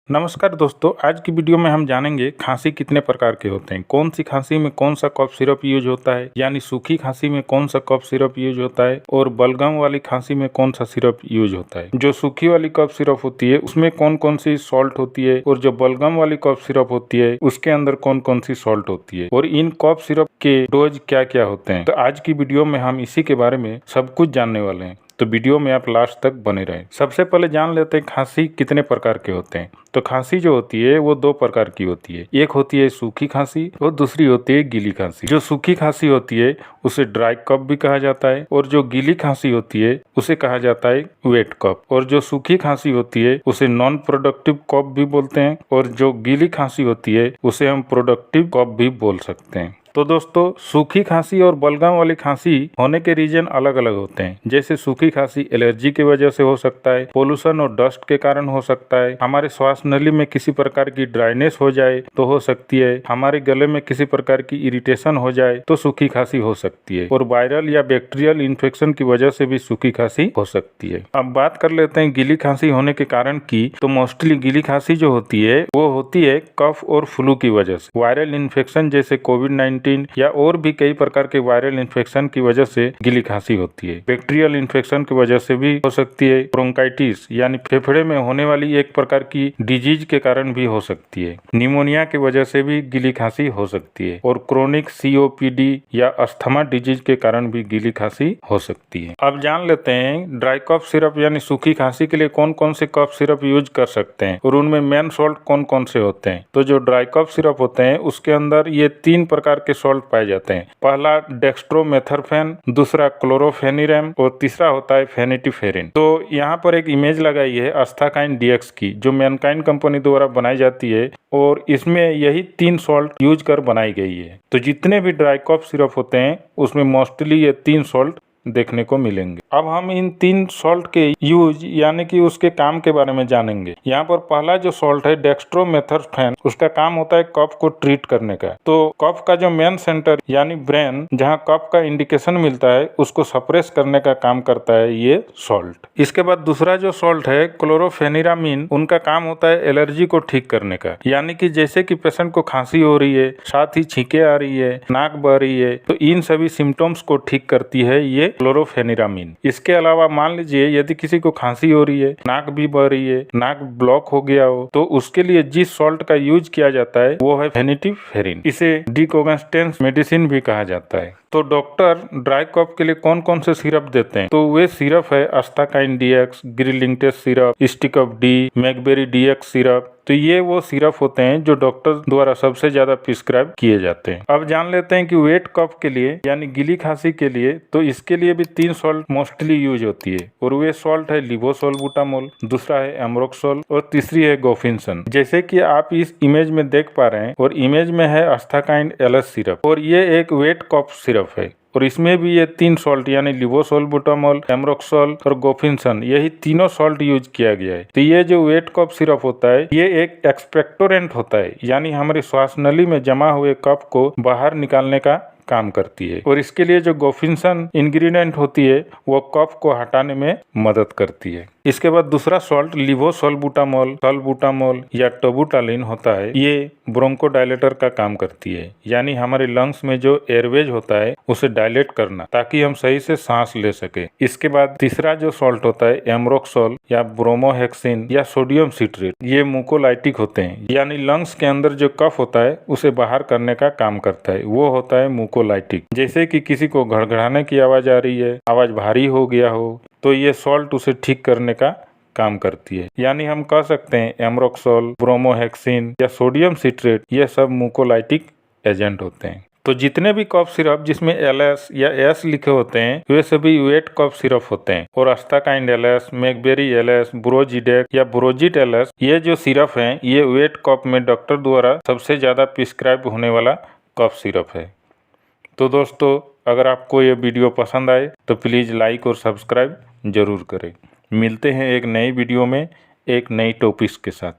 नमस्कार दोस्तों, आज की वीडियो में हम जानेंगे खांसी कितने प्रकार के होते हैं, कौन सी खांसी में कौन सा कफ सिरप यूज होता है, यानी सूखी खांसी में कौन सा कफ सिरप यूज होता है और बलगम वाली खांसी में कौन सा सिरप यूज होता है। जो सूखी वाली कफ सिरप होती है उसमें कौन कौन सी सॉल्ट होती है और जो बलगम वाली कफ सिरप होती है उसके अंदर कौन कौन सी सॉल्ट होती है और इन कफ सिरप के डोज क्या क्या होते हैं। तो आज की वीडियो में हम इसी के बारे में सब कुछ जानने वाले हैं, तो वीडियो में आप लास्ट तक बने रहें। सबसे पहले जान लेते हैं खांसी कितने प्रकार के होते हैं। तो खांसी जो होती है वो दो प्रकार की होती है, एक होती है सूखी खांसी और दूसरी होती है गीली खांसी। जो सूखी खांसी होती है उसे ड्राई कफ भी कहा जाता है और जो गीली खांसी होती है उसे कहा जाता है वेट कफ। और जो सूखी खांसी होती है उसे नॉन प्रोडक्टिव कफ भी बोलते हैं और जो गीली खांसी होती है उसे हम प्रोडक्टिव कफ भी बोल सकते हैं। तो दोस्तों, सूखी खांसी और बलगम वाली खांसी होने के रीजन अलग अलग होते हैं। जैसे सूखी खांसी एलर्जी की वजह से हो सकता है, पोल्यूशन और डस्ट के कारण हो सकता है, हमारे श्वास नली में किसी प्रकार की ड्राइनेस हो जाए तो हो सकती है, हमारे गले में किसी प्रकार की इरिटेशन हो जाए तो सूखी खांसी हो सकती है, और वायरल या बैक्टीरियल इन्फेक्शन की वजह से भी सूखी खांसी हो सकती है। अब बात कर लेते हैं गीली खांसी होने के कारण की। तो मोस्टली गीली खांसी जो होती है वो होती है कफ और फ्लू की वजह से, वायरल इन्फेक्शन जैसे कोविड-19 या और भी कई प्रकार के वायरल इन्फेक्शन की वजह से गीली खांसी होती है। बैक्टीरियल इन्फेक्शन की वजह से भी हो सकती है, ब्रोंकाइटिस यानी फेफड़े में होने वाली एक प्रकार की डिजीज के कारण भी हो सकती है, निमोनिया की वजह से भी गीली खांसी हो सकती है, और क्रोनिक COPD या अस्थमा डिजीज के कारण भी गीली खांसी हो सकती है। अब जान लेते हैं ड्राई कफ सिरप यानी सूखी खांसी के लिए कौन कौन से कफ सिरप यूज कर सकते हैं और उनमें मेन सॉल्ट कौन कौन से होते हैं। तो जो ड्राई कफ सिरप होते हैं उसके अंदर ये 3 प्रकार के सॉल्ट पाए जाते हैं। पहला डेक्स्ट्रोमेथर्फेन, दूसरा क्लोरोफेनिरम और तीसरा होता है फेनिटीफेरिन। तो यहाँ पर एक इमेज लगाई है आस्थाकाइन DX की, जो मैनकाइंड कंपनी द्वारा बनाई जाती है और इसमें यही 3 सॉल्ट यूज कर बनाई गई है। तो जितने भी ड्राई कफ सिरप होते हैं उसमें मोस्टली ये 3 सॉल्ट देखने को मिलेंगे। अब हम इन 3 सॉल्ट के यूज यानी कि उसके काम के बारे में जानेंगे। यहाँ पर पहला जो सॉल्ट है डेक्स्ट्रोमेथर्फेन, उसका काम होता है कफ को ट्रीट करने का। तो कफ का जो मेन सेंटर यानी ब्रेन, जहाँ कफ का इंडिकेशन मिलता है, उसको सप्रेस करने का काम करता है ये सॉल्ट। इसके बाद दूसरा जो सॉल्ट है क्लोरोफेनिरामिन, उनका काम होता है एलर्जी को ठीक करने का, यानी कि जैसे कि पेशेंट को खांसी हो रही है, साथ ही छींके आ रही है, नाक बह रही है, तो इन सभी सिम्टम्स को ठीक करती है ये क्लोरोफेनिरामिन। इसके अलावा मान लीजिए यदि किसी को खांसी हो रही है, नाक भी बह रही है, नाक ब्लॉक हो गया हो, तो उसके लिए जिस सॉल्ट का यूज किया जाता है वो है फेनिटीफेरिन। इसे डिकोगेस्टेंस मेडिसिन भी कहा जाता है। तो डॉक्टर ड्राई कफ के लिए कौन कौन से सिरप देते हैं, तो वे सिरप है आस्थाकाइन DX, ग्रिलिंगटेस सिरप, स्टिकअप डी, मैकबेरी DX सिरप। तो ये वो सिरप होते हैं जो डॉक्टर द्वारा सबसे ज्यादा प्रिस्क्राइब किए जाते हैं। अब जान लेते हैं कि वेट कफ के लिए यानी गीली खांसी के लिए, तो इसके लिए भी 3 सॉल्ट मोस्टली यूज होती है, और वे सॉल्ट है लिवोसोल्बुटामोल, दूसरा है एम्रोक्सोल और तीसरी है गोफिनसन। जैसे कि आप इस इमेज में देख पा रहे हैं, और इमेज में है आस्थाकाइन LS सिरप, और ये एक वेट कफ सिरप है, और इसमें भी ये 3 सॉल्ट यानी लिवोसोल्बुटामोल, एम्रोक्सोल और गोफिनसन, यही तीनों सॉल्ट यूज किया गया है। तो ये जो वेट कफ सिरप होता है ये एक एक्सपेक्टोरेंट होता है, यानी हमारी श्वास नली में जमा हुए कफ को बाहर निकालने का काम करती है, और इसके लिए जो गोफिनसन इंग्रेडिएंट होती है वो कफ को हटाने में मदद करती है। इसके बाद दूसरा सॉल्ट लिवोसोल्बुटामोल, सॉल्बुटामोल या टोबुटालिन होता है, ये ब्रोंकोडायलेटर का काम करती है, यानी हमारे लंग्स में जो एयरवेज होता है उसे डायलेट करना, ताकि हम सही से सांस ले सके। इसके बाद तीसरा जो सॉल्ट होता है एम्रोक्सोल या ब्रोमोहेक्सिन या सोडियम सिट्रेट, ये मुकोलाइटिक होते हैं, यानी लंग्स के अंदर जो कफ होता है उसे बाहर करने का काम करता है, वो होता है मुकोलाइटिक। जैसे कि किसी को घड़घड़ाने की आवाज आ रही है, आवाज भारी हो गया हो, तो ये सॉल्ट उसे ठीक करने का काम करती है। यानी हम कह सकते हैं एम्रोक्सोल, ब्रोमोहेक्सिन या सोडियम सिट्रेट, ये सब मुकोलाइटिक एजेंट होते हैं। तो जितने भी कफ सिरप जिसमें LS या S लिखे होते हैं वे सभी वेट कफ सिरप होते हैं, और आस्थाकाइन LS, मैकबेरी LS, ब्रोजिडेक या ब्रोजिट LS, ये जो सिरप हैं ये वेट कफ में डॉक्टर द्वारा सबसे ज्यादा प्रिस्क्राइब होने वाला कफ सिरप है। तो दोस्तों, अगर आपको ये वीडियो पसंद आए तो प्लीज़ लाइक और सब्सक्राइब जरूर करें। मिलते हैं एक नई वीडियो में एक नई टॉपिक्स के साथ।